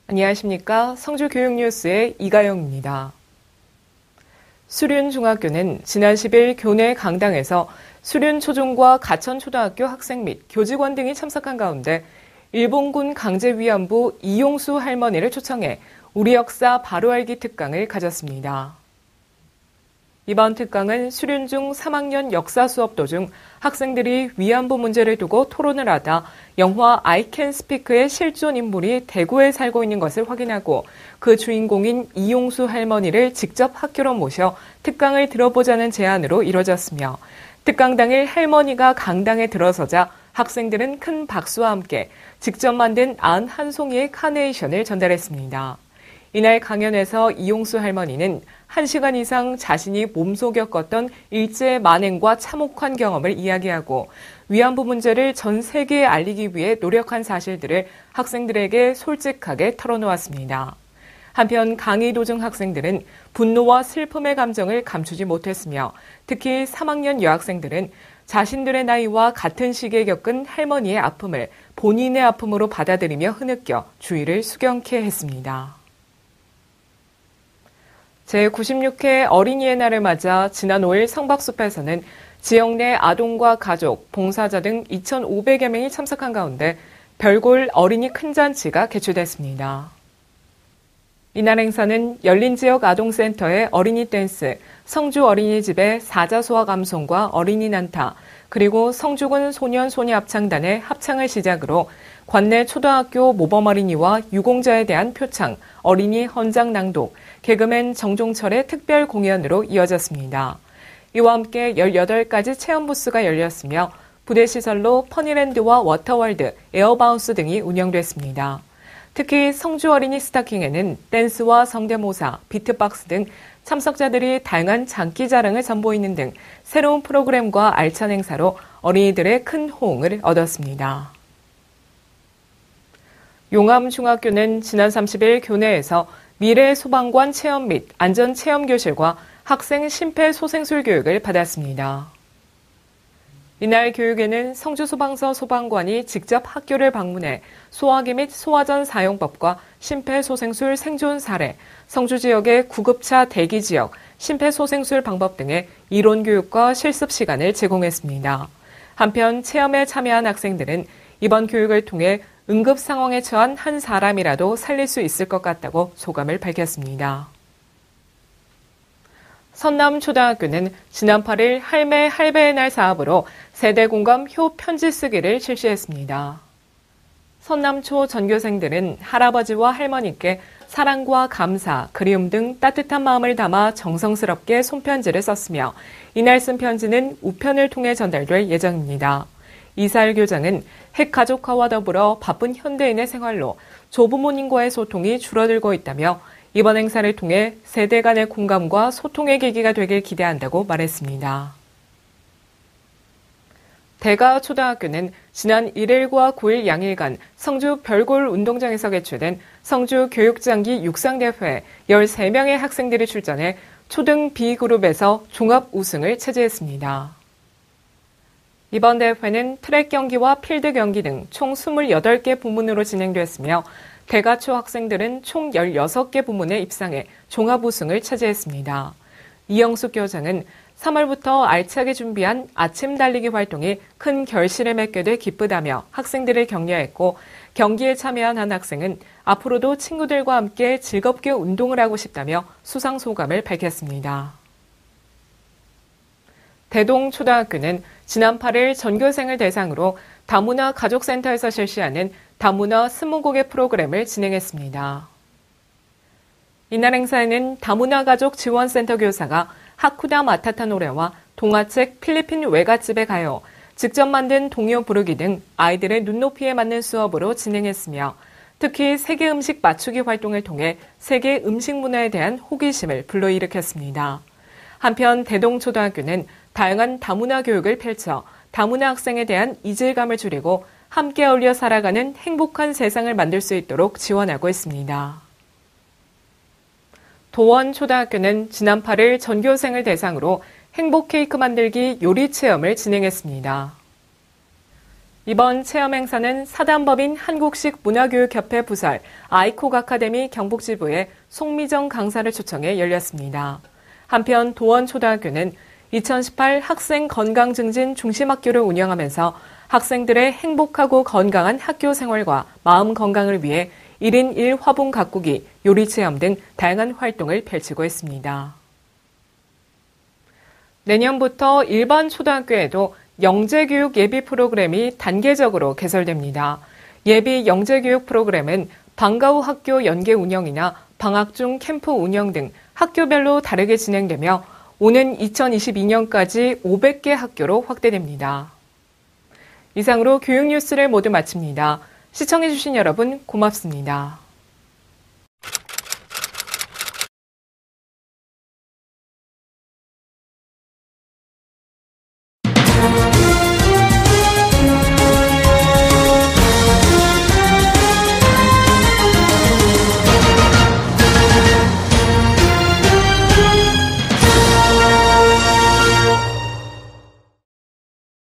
안녕하십니까. 성주교육뉴스의 이가영입니다. 수륜중학교는 지난 10일 교내 강당에서 수륜초중과 가천초등학교 학생 및 교직원 등이 참석한 가운데 일본군 강제위안부 이용수 할머니를 초청해 우리 역사 바로알기 특강을 가졌습니다. 이번 특강은 수륜중 3학년 역사 수업 도중 학생들이 위안부 문제를 두고 토론을 하다 영화 I Can Speak의 실존 인물이 대구에 살고 있는 것을 확인하고 그 주인공인 이용수 할머니를 직접 학교로 모셔 특강을 들어보자는 제안으로 이뤄졌으며 특강 당일 할머니가 강당에 들어서자 학생들은 큰 박수와 함께 직접 만든 91송이의 카네이션을 전달했습니다. 이날 강연에서 이용수 할머니는 1시간 이상 자신이 몸소 겪었던 일제 만행과 참혹한 경험을 이야기하고 위안부 문제를 전 세계에 알리기 위해 노력한 사실들을 학생들에게 솔직하게 털어놓았습니다. 한편 강의 도중 학생들은 분노와 슬픔의 감정을 감추지 못했으며 특히 3학년 여학생들은 자신들의 나이와 같은 시기에 겪은 할머니의 아픔을 본인의 아픔으로 받아들이며 흐느껴 주의를 수경케 했습니다. 제96회 어린이의 날을 맞아 지난 5일 성박숲에서는 지역 내 아동과 가족, 봉사자 등 2,500여 명이 참석한 가운데 별골 어린이 큰 잔치가 개최됐습니다. 이날 행사는 열린 지역 아동센터의 어린이 댄스, 성주 어린이집의 사자소화 감송과 어린이 난타, 그리고 성주군 소년소녀합창단의 합창을 시작으로 관내 초등학교 모범어린이와 유공자에 대한 표창, 어린이 헌장 낭독, 개그맨 정종철의 특별 공연으로 이어졌습니다. 이와 함께 18가지 체험 부스가 열렸으며 부대시설로 퍼니랜드와 워터월드, 에어바운스 등이 운영됐습니다. 특히 성주 어린이 스타킹에는 댄스와 성대모사, 비트박스 등 참석자들이 다양한 장기 자랑을 선보이는 등 새로운 프로그램과 알찬 행사로 어린이들의 큰 호응을 얻었습니다. 용암중학교는 지난 30일 교내에서 미래 소방관 체험 및 안전체험교실과 학생 심폐소생술 교육을 받았습니다. 이날 교육에는 성주소방서 소방관이 직접 학교를 방문해 소화기 및 소화전 사용법과 심폐소생술 생존 사례, 성주 지역의 구급차 대기 지역, 심폐소생술 방법 등의 이론 교육과 실습 시간을 제공했습니다. 한편 체험에 참여한 학생들은 이번 교육을 통해 응급 상황에 처한 한 사람이라도 살릴 수 있을 것 같다고 소감을 밝혔습니다. 선남초등학교는 지난 8일 할매 할배의 날 사업으로 세대공감 효 편지 쓰기를 실시했습니다. 선남초 전교생들은 할아버지와 할머니께 사랑과 감사, 그리움 등 따뜻한 마음을 담아 정성스럽게 손편지를 썼으며 이날 쓴 편지는 우편을 통해 전달될 예정입니다. 이사일 교장은 핵가족화와 더불어 바쁜 현대인의 생활로 조부모님과의 소통이 줄어들고 있다며 이번 행사를 통해 세대 간의 공감과 소통의 계기가 되길 기대한다고 말했습니다. 대가초등학교는 지난 1일과 9일 양일간 성주 별골 운동장에서 개최된 성주 교육장기 육상대회에 13명의 학생들이 출전해 초등 B그룹에서 종합 우승을 차지했습니다. 이번 대회는 트랙 경기와 필드 경기 등 총 28개 부문으로 진행됐으며 대가초 학생들은 총 16개 부문에 입상해 종합 우승을 차지했습니다. 이영숙 교장은 3월부터 알차게 준비한 아침 달리기 활동이 큰 결실을 맺게 돼 기쁘다며 학생들을 격려했고 경기에 참여한 한 학생은 앞으로도 친구들과 함께 즐겁게 운동을 하고 싶다며 수상 소감을 밝혔습니다. 대동초등학교는 지난 8일 전교생을 대상으로 다문화 가족센터에서 실시하는 다문화 스무고개 프로그램을 진행했습니다. 이날 행사에는 다문화 가족 지원센터 교사가 하쿠다 마타타 노래와 동화책 필리핀 외갓집에 가요, 직접 만든 동요 부르기 등 아이들의 눈높이에 맞는 수업으로 진행했으며 특히 세계 음식 맞추기 활동을 통해 세계 음식 문화에 대한 호기심을 불러일으켰습니다. 한편 대동초등학교는 다양한 다문화 교육을 펼쳐 다문화 학생에 대한 이질감을 줄이고 함께 어울려 살아가는 행복한 세상을 만들 수 있도록 지원하고 있습니다. 도원초등학교는 지난 8일 전교생을 대상으로 행복 케이크 만들기 요리 체험을 진행했습니다. 이번 체험 행사는 사단법인 한국식 문화교육협회 부설 아이콕 아카데미 경북지부의 송미정 강사를 초청해 열렸습니다. 한편 도원초등학교는 2018 학생 건강 증진 중심학교를 운영하면서 학생들의 행복하고 건강한 학교 생활과 마음 건강을 위해 1인 1화분 가꾸기, 요리 체험 등 다양한 활동을 펼치고 있습니다. 내년부터 일반 초등학교에도 영재교육 예비 프로그램이 단계적으로 개설됩니다. 예비 영재교육 프로그램은 방과 후 학교 연계 운영이나 방학 중 캠프 운영 등 학교별로 다르게 진행되며 오는 2022년까지 500개 학교로 확대됩니다. 이상으로 교육 뉴스를 모두 마칩니다. 시청해주신 여러분 고맙습니다.